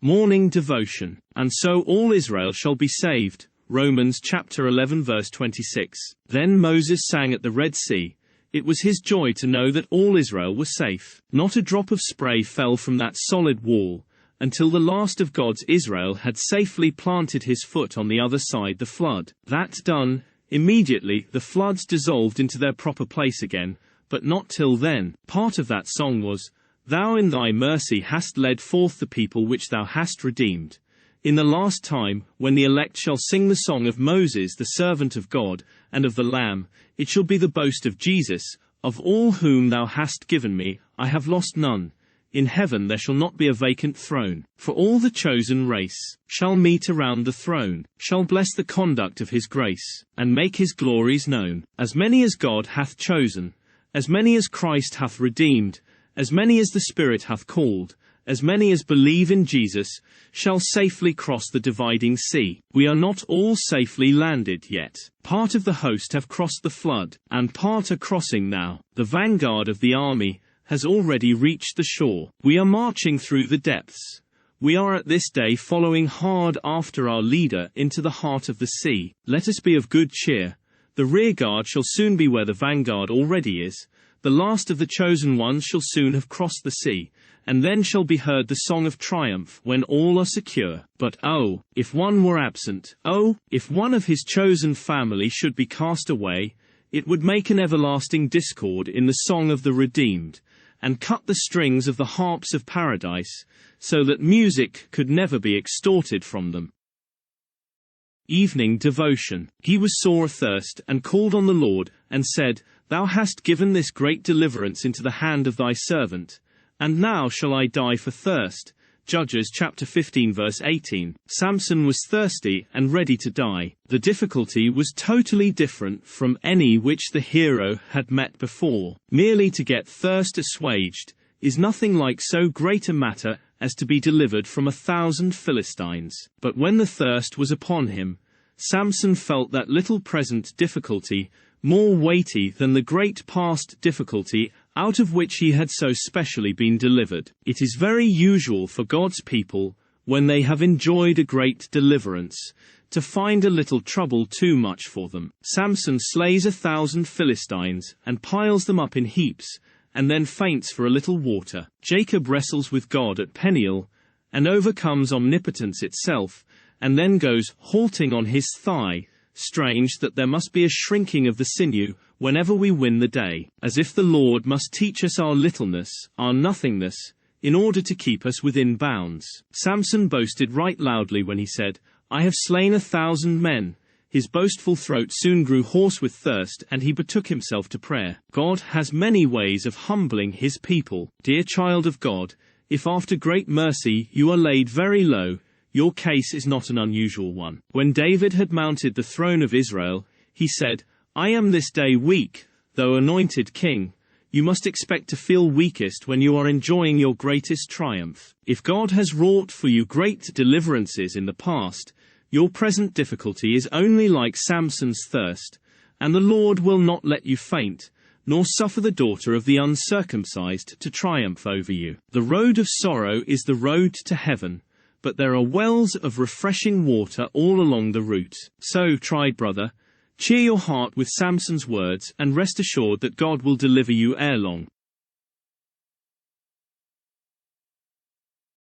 Morning Devotion. And so all Israel shall be saved. Romans chapter 11 verse 26. Then Moses sang at the Red Sea. It was his joy to know that all Israel was safe. Not a drop of spray fell from that solid wall, until the last of God's Israel had safely planted his foot on the other side the flood. That done, immediately the floods dissolved into their proper place again, but not till then. Part of that song was, Thou in thy mercy hast led forth the people which thou hast redeemed. In the last time, when the elect shall sing the song of Moses the servant of God, and of the Lamb, it shall be the boast of Jesus, Of all whom thou hast given me, I have lost none. In heaven there shall not be a vacant throne. For all the chosen race shall meet around the throne, shall bless the conduct of his grace, and make his glories known. As many as God hath chosen, as many as Christ hath redeemed, as many as the Spirit hath called, as many as believe in Jesus, shall safely cross the dividing sea. We are not all safely landed yet. Part of the host have crossed the flood, and part are crossing now. The vanguard of the army has already reached the shore. We are marching through the depths. We are at this day following hard after our leader into the heart of the sea. Let us be of good cheer. The rear guard shall soon be where the vanguard already is. The last of the chosen ones shall soon have crossed the sea, and then shall be heard the song of triumph when all are secure. But oh, if one were absent, oh, if one of his chosen family should be cast away, it would make an everlasting discord in the song of the redeemed, and cut the strings of the harps of paradise, so that music could never be extorted from them. Evening Devotion. He was sore athirst, and called on the Lord, and said, Thou hast given this great deliverance into the hand of thy servant, and now shall I die for thirst. Judges chapter 15 verse 18. Samson was thirsty and ready to die. The difficulty was totally different from any which the hero had met before. Merely to get thirst assuaged is nothing like so great a matter as to be delivered from 1,000 Philistines. But when the thirst was upon him, Samson felt that little present difficulty more weighty than the great past difficulty out of which he had so specially been delivered. It is very usual for God's people, when they have enjoyed a great deliverance, to find a little trouble too much for them. Samson slays 1,000 Philistines, and piles them up in heaps, and then faints for a little water. Jacob wrestles with God at Peniel, and overcomes omnipotence itself, and then goes halting on his thigh. Strange that there must be a shrinking of the sinew whenever we win the day, as if the Lord must teach us our littleness, our nothingness, in order to keep us within bounds. Samson boasted right loudly when he said, I have slain 1,000 men. His boastful throat soon grew hoarse with thirst, and he betook himself to prayer. God has many ways of humbling his people. Dear child of God, if after great mercy you are laid very low, your case is not an unusual one. When David had mounted the throne of Israel, he said, I am this day weak, though anointed king. You must expect to feel weakest when you are enjoying your greatest triumph. If God has wrought for you great deliverances in the past, your present difficulty is only like Samson's thirst, and the Lord will not let you faint, nor suffer the daughter of the uncircumcised to triumph over you. The road of sorrow is the road to heaven, but there are wells of refreshing water all along the route. So, tried brother, cheer your heart with Samson's words, and rest assured that God will deliver you ere long.